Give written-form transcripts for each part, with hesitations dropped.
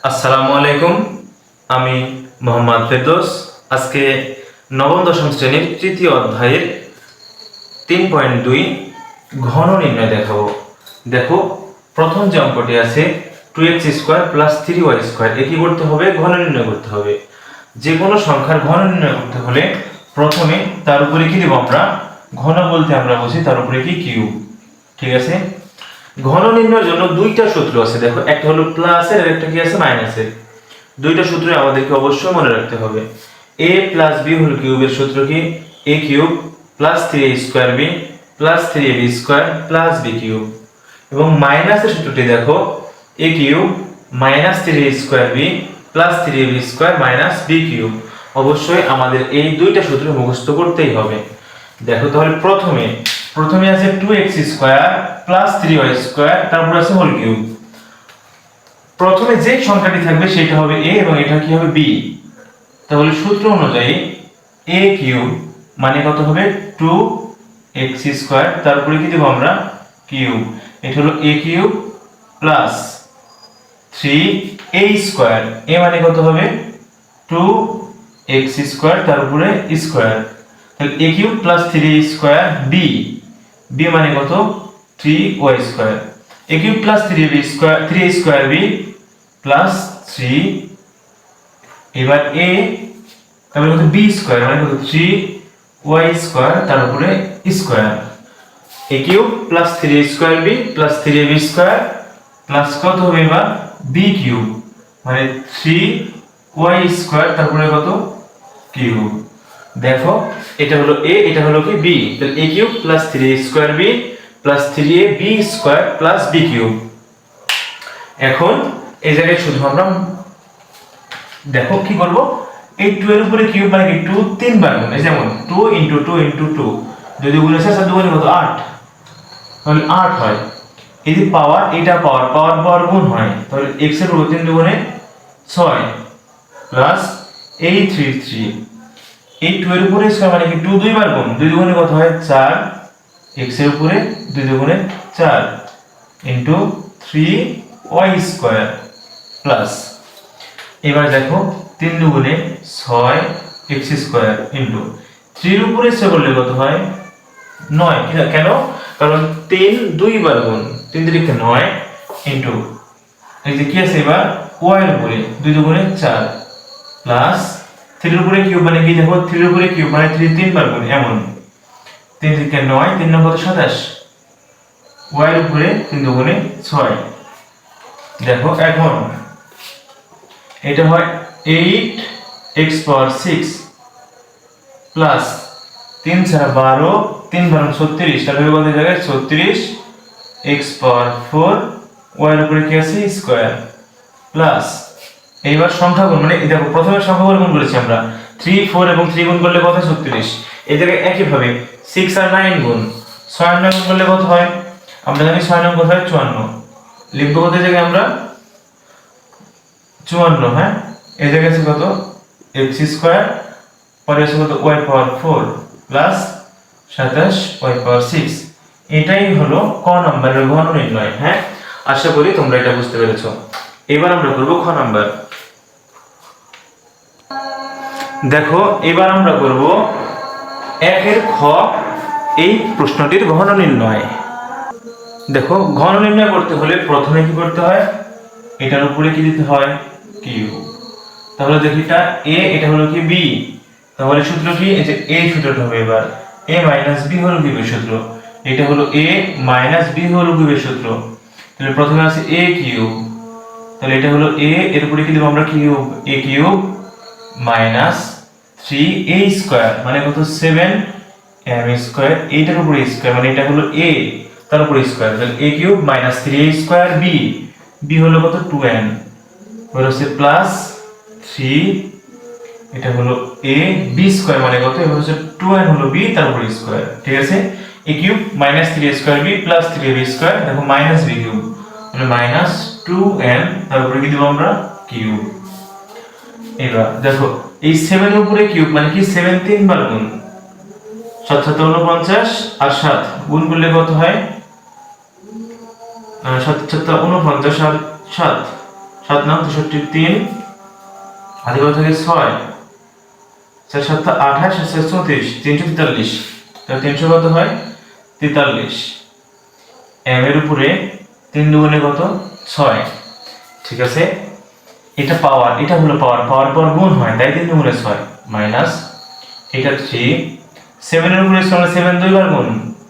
আসসালামু আলাইকুম। আমি মোহাম্মদ ফেরদৌস। আজকে নবম দশম শ্রেণীর তৃতীয় অধ্যায়ের 3.2 ঘন নির্ণয় দেখাবো। দেখো, প্রথম যে অঙ্কটি আছে 2x² + 3y², কি করতে হবে? ঘন নির্ণয় করতে হবে। যে কোনো সংখ্যার ঘন নির্ণয় করতে হলে প্রথমে তার উপরে কি দেব আমরা? ঘন বলতে আমরা বুঝি তার উপরে কি কিউব। ঠিক আছে। ঘন নির্ণয়ের জন্য দুইটা সূত্র আছে। দেখো, একটা হলো প্লাসের আর একটা কি আছে? মাইনাসের। দুইটা সূত্র আমাদেরকে অবশ্যই মনে রাখতে হবে। a + b হোল কিউবের সূত্র কি? a³ + 3a² b + 3ab² + b³ এবং মাইনাসের সূত্রটি দেখো, a³ - 3a² b + 3ab² - b³। অবশ্যই আমাদের এই দুইটা সূত্র মুখস্থ করতেই হবে। দেখো তাহলে প্রথমে আছে 2x² + 3y², তারপর আছে হোল কিউব। প্রথমে যে সংখ্যাটি থাকবে সেটা হবে a এবং এটা কি হবে b। তাহলে সূত্র অনুযায়ী a³ মানে কত হবে? 2x², তারপরে কি দেব আমরা? কিউব। এটা হলো a³ + 3a²। a মানে কত হবে? 2x², তারপরে স্কয়ার। তাহলে a³ + 3a² b। b মানে কত? 3y²। a³ + 3a² b + 3, এবার a, তারপরে কত? b² মানে কত? 3y², তার উপরে square. a³ + 3a² b + 3ab² plus কত হবে এবার? b³ মানে 3y², তারপরে কত? কিউব। দেখো, এটা হলো a, এটা হলো কি b। তাহলে a³ + 3a² b + 3ab² + b³। এখন এই জায়গায় শুধু আমরা দেখো কি করব? এই 2 এর উপরে কিউব মানে কি? 2 তিনবার গুণ। এই যেমন 2 × 2 × 2, যদি গুণ আছে 7 দুগুণে কত? 8। তাহলে 8 হয়। এই যে পাওয়ার, এটা পাওয়ার গুণ হয়, তাহলে x এর উপর 3 দুগুণে 6 প্লাস এই 3 এই 2 এর উপরে স্কয়ার মানে কি? 2 দুইবার গুণ, 2 দুগুণে কত হয়? 4। x এর উপরে 2 দুগুণে 4 * 3y² প্লাস, এবার দেখো 3 দুগুণে 6 x² * 3 এর উপরে স্কয়ার করলে কত হয়? 9। কেন? কারণ 3 দুইবার গুণ, 3 3 9 ইনটু এই যে কি আছে এবার y এর উপরে 2 দুগুণে 4 প্লাস 3 এর উপরে কিউব মানে কি? দেখো 3 এর উপরে কিউব মানে 3 তিনবার গুণ, এমন 3 3 9, 3 9 কত? 27, y এর উপরে 3 দুগুণে 6। দেখো এখন এটা হয় 8x6 প্লাস 3 4 12, 3 12 36, তাহলে কত জায়গায়? 36x4, y এর উপরে কি আছে? স্কয়ার প্লাস, এইবার সংখ্যা গুণ মানে দেখো প্রথমে সংখ্যা গুণ করেছি আমরা 3 4 এবং 3 গুণ করলে কত? 36। এই জায়গায় একই ভাবে 6 আর 9 গুণ, 6 আর 9 গুণ করলে কত হয়? আমরা জানি 6 9 কত হয়? 54। লিখব কত জায়গায় আমরা? 54। হ্যাঁ, এই জায়গায় আছে কত? x², পরে আছে কত? y⁴ plus 27 y⁴। এটাই হলো ক নম্বরের ঘন নির্ণয়। হ্যাঁ, আশা করি তোমরা এটা বুঝতে পেরেছো। এবার আমরা করব খ নাম্বার। দেখো, এবার আমরা করব 1 এর খ, এই প্রশ্নটির ঘন নির্ণয়। দেখো, ঘন নির্ণয় করতে হলে প্রথমে কি করতে হয়? এটার উপরে কি দিতে হয়? কিউব। তাহলে দেখি এটা a, এটা হলো কি b। তাহলে সূত্র কি? এই যে এই সূত্রটা হবে এবার a - b হোল কিউবের সূত্র। এটা হলো a - b হোল কিউবের সূত্র। তাহলে প্রথমে আছে a³, তাহলে এটা হলো a, এর উপরে কি দেব আমরা? কিউব। a³ - 3a² মানে কত? 7m², এইটার উপরে স্কয়ার মানে এটা হলো a, তার উপরে স্কয়ার। তাহলে a³ - 3a² b, b হলো কত? 2n, এবার হচ্ছে প্লাস 3, এটা হলো a, b² মানে কত? এবার হচ্ছে 2n হলো b, তার উপরে স্কয়ার। ঠিক আছে। a³ - 3a² b + 3ab², দেখো -b³ মানে -2n, তার উপরে কি দেব আমরা? কিউব। এবার দেখো এই 7 এর উপরে কিউব মানে কি? 7 তিনবার গুণ, 7 7 49 আর 7 গুণ করলে কত হয়? 7 7 49 আর 7 7 9 63 3 আদি কত থাকে 6 4 7 28 7 34 343 তাহলে 300 কত হয় 43 m এর উপরে 3 দুগুণে কত 6 ঠিক আছে এটা পাওয়ার এটা হলো পাওয়ার পাওয়ার পর গুণ হয় তাই 3 দুগুণে 6 মাইনাস এটা 3 7 এর উপরে 7 দুইবার গুণ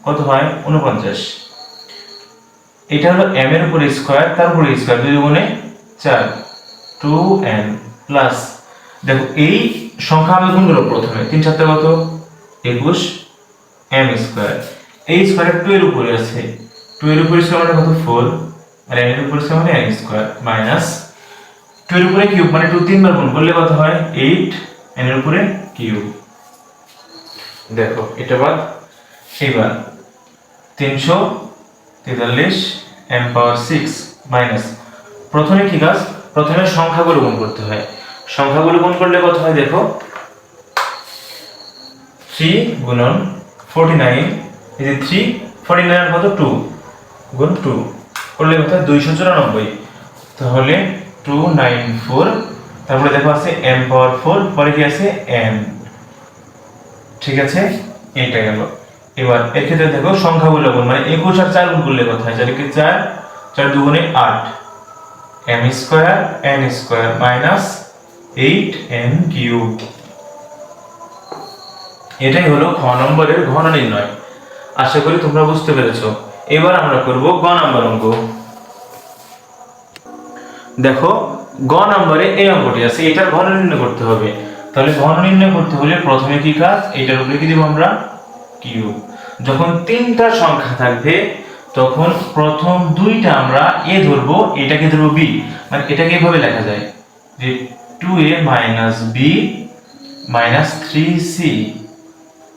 কত হয় 49 এটা হলো m এর উপরে স্কয়ার তার উপরে স্কয়ার 2 দুগুণে 4 2n প্লাস দেখো এই সংখ্যা আমরা গুণ করব প্রথমে 3 7 কত 21 m স্কয়ার এই স্কয়ার 2 এর উপরে আছে 2 এর উপরে স্কয়ার মানে কত 4 আর n এর উপরে স্কয়ার মানে n স্কয়ার মাইনাস 2 এর উপরে কিউব মানে 2 তিনবার গুণ করলে কত হয় 8 n এর উপরে কিউব দেখো এটা বাদ এবার 343 m পাওয়ার 6 মাইনাস প্রথমে কি কাজ প্রথমে সংখ্যাগুলো গুণ করতে হয় সংখ্যাগুলো গুণ করলে কত হয় দেখো 3 গুণন 49 এই যে 3 49 কত 2 গুণ 2 করলে কত হয় 294 তাহলে 294 তারপরে দেখো আছে m পাওয়ার 4 পরে কি আছে n ঠিক আছে এইটা গেল এবার এর ক্ষেত্রে দেখো সংখ্যাগুলো গুণ মানে 21 আর 4 গুণ করলে কত হয় যার কি 4 4 দুগুণে 8 m square n square minus 8n cube এটাই হলো খ নম্বরের ঘন নির্ণয় আশা করি তোমরা বুঝতে পেরেছো এবার আমরা করব গ নাম্বার অঙ্ক দেখো গ নম্বরে এই অঙ্কটি আছে এটার ঘন নির্ণয় করতে হবে তাহলে ঘন নির্ণয় করতে হলে প্রথমে কি কাজ এটার উপরে কি দেব আমরা কিউব যখন তিনটা সংখ্যা থাকবে তখন প্রথম দুইটা আমরা a ধরবো এটাকে ধরবো b মানে এটাকে এভাবে লেখা যায় যে 2a - b - 3c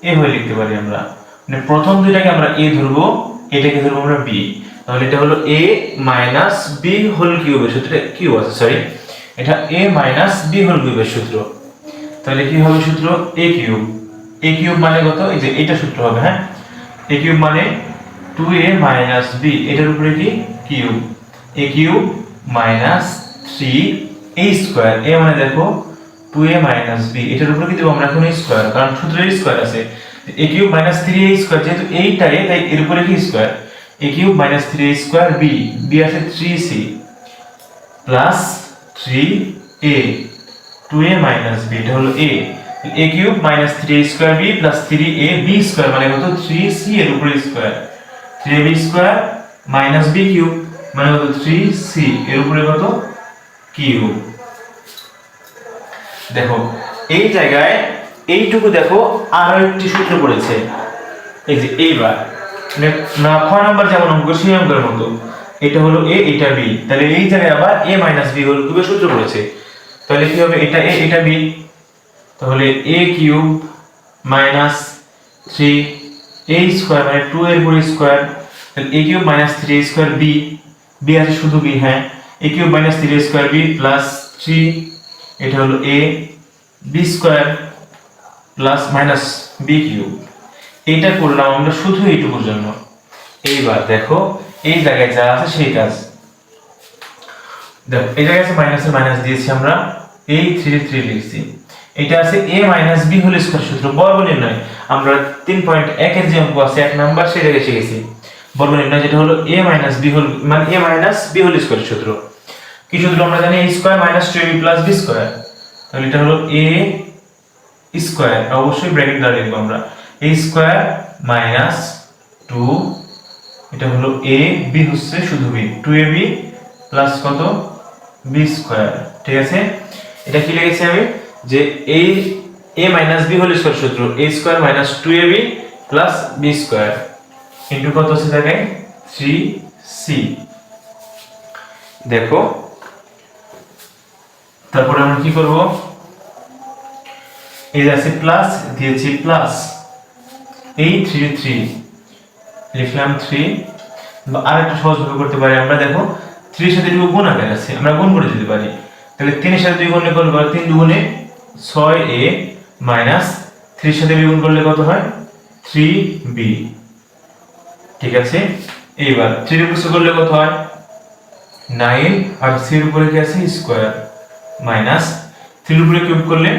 এভাবে লিখতে পারি আমরা মানে প্রথম দুইটাকে আমরা a ধরবো এটাকে ধরবো আমরা b তাহলে এটা হলো a - b হোল কিউবের সূত্র কিউব আছে সরি এটা a - b হোল কিউবের সূত্র তাহলে কি হবে সূত্র a কিউব মানে কত এই যে এটা সূত্র হবে হ্যাঁ a কিউব মানে 2a - b এটার উপরে কি cube a cube - 3a square a মানে দেখো 2a - b এটার উপরে কি দেব আমরা এখন স্কয়ার কারণ সূত্রের স্কয়ার আছে a কিউব - 3a স্কয়ার যেহেতু এইটা a তাই এর উপরে কি square a cube - 3a square b আছে 3c plus 3a 2a - b এটা হলো a a cube - 3a square b plus 3a b square মানে কত 3c এর উপরে square 3ab square minus b cube মানে কত 3c এর উপরে কত কিউব দেখো এই জায়গায় এইটুকু দেখো আরো একটি সূত্র পড়েছে এই যে এইবার না খ নাম্বার যেমন অঙ্ক সেই অঙ্কের মতো এটা হলো a এটা b তাহলে এই জায়গায় আবার a - b হোল কিউবের সূত্র পড়েছে তাহলে কি হবে এটা a এটা b তাহলে a cube minus 3a square মানে 2 এর উপরে স্কয়ার তাহলে a cube - 3a square b আছে শুধু b হ্যাঁ a cube - 3a square b plus 3 এটা হলো a b square plus minus b cube এটা করলাম আমরা শুধু এইটুকুর জন্য এইবার দেখো এই জায়গায় যা আছে সেই কাজ দেখো এই জায়গায় আছে মাইনাসের মাইনাস দিয়েছি আমরা এই 3 লিখছি এটা আছে a - b হোল স্কয়ার সূত্র বর্গ নির্ণয় আমরা 3.1 এর যে অঙ্ক আছে এক নাম্বার সেই জায়গায় শিখেছি বর্গ নির্ণয় যেটা হলো a - b হোল মানে a - b হোল স্কয়ার সূত্র কি সূত্র আমরা জানি a square - 2ab + b square তাহলে এটা হলো a স্কয়ার অবশ্যই ব্র্যাকেট দ্বারা লিখব আমরা a স্কয়ার - 2 এটা হলো a b হচ্ছে শুধু b 2ab প্লাস কত b স্কয়ার ঠিক আছে এটা কি লিখেছি আমি যে a - b হোল স্কয়ার সূত্র a square - 2ab plus b square into কত আছে জায়গায় 3c দেখো তারপর আমরা কি করব এই যে আছে প্লাস দিয়েছি প্লাস এই 3 লিখলাম 3 বা আরেকটা সহজ ভাবে করতে পারি আমরা দেখো 3 এর সাথে 2 গুণ আকারে আছে আমরা গুণ করে দিতে পারি তাহলে 3 এর সাথে 2 গুণ করলে 3 দুগুণে 6a মাইনাস 3 এর সাথে b গুণ করলে কত হয় 3b ঠিক আছে এইবার 3 এর উপর করলে কত হয় 9 আর c এর উপরে কি আছে স্কয়ার মাইনাস 3 এর উপরে কিউব করলে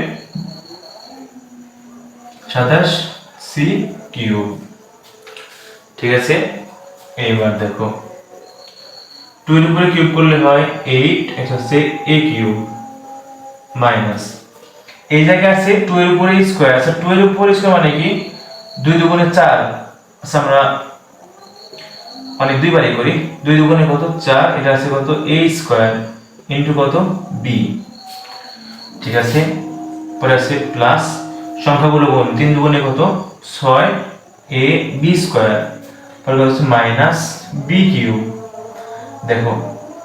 27 c কিউব। ঠিক আছে, এইবার দেখো 2 এর উপরে কিউব করলে হয় 8 এটা হচ্ছে a কিউব মাইনাস এই জায়গায় আছে 2 এর উপরে স্কয়ার আছে 2 এর উপরে স্কয়ার মানে কি 2 দুগুণে 4 আচ্ছা আমরা অনেক দুইবারই করি 2 দুগুণে কত 4 এটা আছে কত a স্কয়ার ইনটু কত b। ঠিক আছে, পরে আছে প্লাস সংখ্যাগুলো গুণ 3 দুগুণে কত 6 a b স্কয়ার পরে কত আছে মাইনাস b কিউব দেখো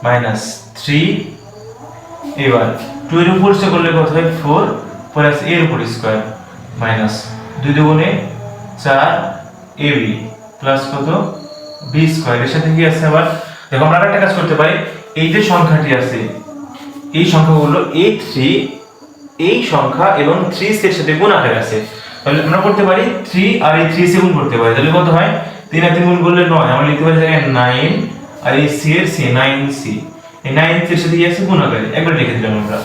মাইনাস 3 এবার 2 এর উপর স্কয়ার করলে কত হয় 4 পরে আছে a এর উপর স্কয়ার মাইনাস 2 দুগুণে 4 ab প্লাস কত b স্কয়ার এর সাথে কি আছে আবার দেখো আমরা একটা কাজ করতে পারি এই যে সংখ্যাটি আছে এই সংখ্যাগুলো a3 এই সংখ্যা এবং 3 এর সাথে গুণ আকারে আছে তাহলে আমরা করতে পারি 3 আর এই 3 সে গুণ করতে পারি তাহলে কত হয় 3 আর 3 গুণ করলে 9 আমরা লিখতে পারি জায়গায় 9 আর এই c এর c 9c এই 9 এর সাথে কি আছে গুণ আকারে একবার লিখে দিলাম আমরা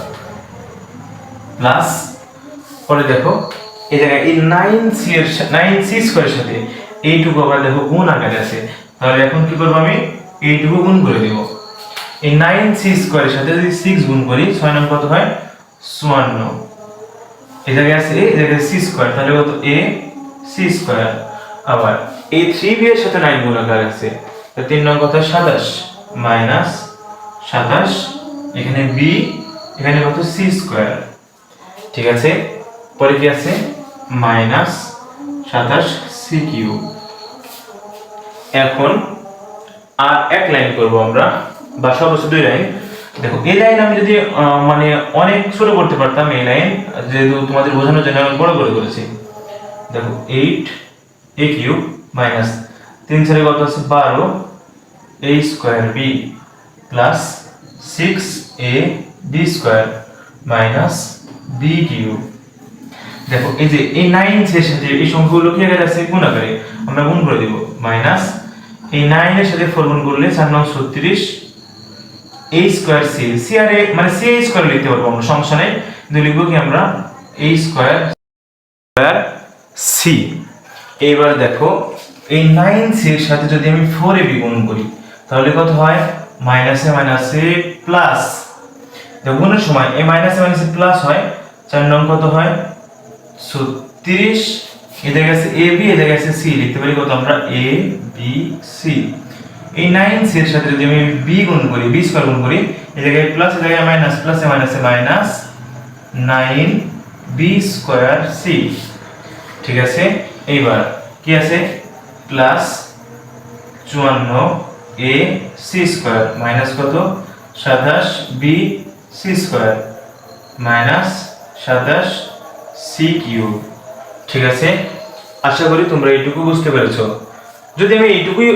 প্লাস পরে দেখো এই জায়গায় এই 9c এর 9c স্কয়ারের সাথে এইটুকু আবার দেখো গুণ আকারে আছে তাহলে এখন কি করব আমি এইটুকু গুণ করে দেব এই 9c স্কয়ারের সাথে যদি 6 গুণ করি 6 9 কত হয় 54 এই জায়গায় আছে এই জায়গায় c স্কয়ার তাহলে কত a c স্কয়ার আবার এই 3b এর সাথে 9 গুণ আকারে আছে তাহলে 3 9 কত 27 মাইনাস 27 এখানে b এখানে কত c স্কয়ার। ঠিক আছে, পরে কি আছে মাইনাস 27 c কিউব। এখন আর এক লাইন করব আমরা বা সর্বোচ্চ দুই লাইন দেখো এই লাইন আমি যদি মানে অনেক ছোট করতে পারতাম এই লাইন যেহেতু তোমাদের বোঝানোর জন্য আমি বড় করে করেছি দেখো 8 a কিউব মাইনাস 3 4 কত আছে 12 a square b plus 6 a b square minus b cube. দেখো এই যে এই 9 এর সাথে এই সংখ্যাগুলো কি আকারে আছে গুণ আকারে আমরা গুণ করে দেব মাইনাস এই 9 এর সাথে 4 গুণ করলে 4 9 36 a স্কয়ার c c আর a মানে c a স্কয়ার লিখতে পারবো আমরা সমস্যা নাই কিন্তু লিখব কি আমরা a স্কয়ার c। এইবার দেখো এই 9c এর সাথে যদি আমি 4ab গুণ করি তাহলে কত হয় মাইনাসে মাইনাসে প্লাস দেখো গুণের সময় এই মাইনাসে মাইনাসে প্লাস হয় 4 নং কত হয় 36 এই জায়গায় আছে ab এই জায়গায় আছে c লিখতে পারি কত আমরা a b c এই 9c এর সাথে যদি আমি b গুণ করি b স্কয়ার গুণ করি এই জায়গায় প্লাস এই জায়গায় মাইনাস প্লাসে মাইনাসে মাইনাস 9b স্কয়ার c। ঠিক আছে, এইবার কি আছে plus 54 a c square minus কত 27 b c square minus 27 c cube. ঠিক আছে, আশা করি তোমরা এইটুকু বুঝতে পেরেছো। যদি আমি এইটুকুই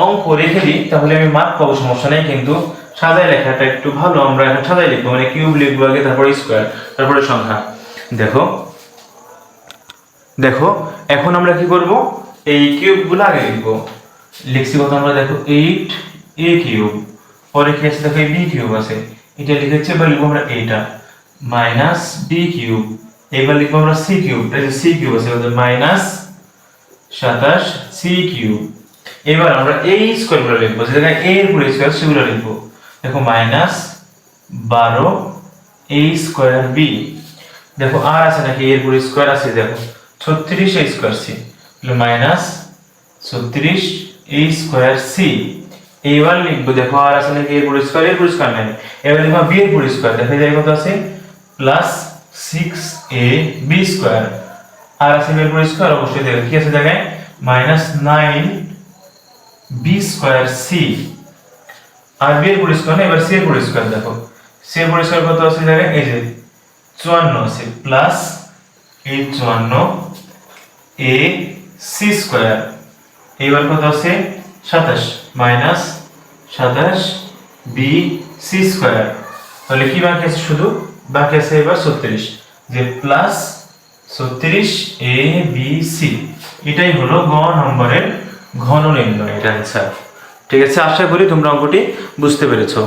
অঙ্ক রেখে দিই তাহলে আমি মার্ক পাবো সমস্যা নেই কিন্তু সাজায় লেখাটা একটু ভালো আমরা এখন সাজায় লিখবো মানে কিউব লিখবো আগে তারপরে স্কয়ার তারপরে সংখ্যা। দেখো দেখো এখন আমরা কি করব এই কিউবগুলো আগে লিখবো লিখছি কত আমরা দেখো 8 a কিউব পরে কি আছে দেখো b কিউব আছে এটা লিখেছি এবার লিখবো আমরা এটা মাইনাস b কিউব এবার লিখবো আমরা c কিউব এই যে c কিউব আছে কত মাইনাস 27 c কিউব। এবার আমরা a স্কয়ার গুলো লিখবো যেটা a এর পুরো স্কয়ার সেগুলো লিখবো দেখো মাইনাস 12 a স্কয়ার b দেখো আর আছে নাকি a এর পুরো স্কয়ার আছে দেখো 36 a square c minus 36 a square c। এইবার লিখবো দেখো আর আছে নাকি a এর পুরো স্কয়ার নাই এবার লিখবো b এর পুরো স্কয়ার দেখো এই কত আছে প্লাস 6 a b স্কয়ার আর আছে b এর পুরো স্কয়ার অবশ্যই দেখো কি আছে জায়গায় মাইনাস 9 b স্কয়ার c আর b এর পুরো স্কয়ার এবার c এর পুরো স্কয়ার দেখো c এর পুরো স্কয়ার কত আছে জায়গায় এই যে 54 আছে প্লাস এই 54 a c স্কয়ার এইবার কত আছে 27 মাইনাস 27 b c স্কয়ার তাহলে কি বাকি আছে শুধু বাকি আছে এবার 36 যে প্লাস 36 a b c এটাই হলো গ নম্বরের ঘন নির্ণয় এর आंसर। ঠিক আছে, আশা করি তোমরা অঙ্কটি বুঝতে পেরেছো।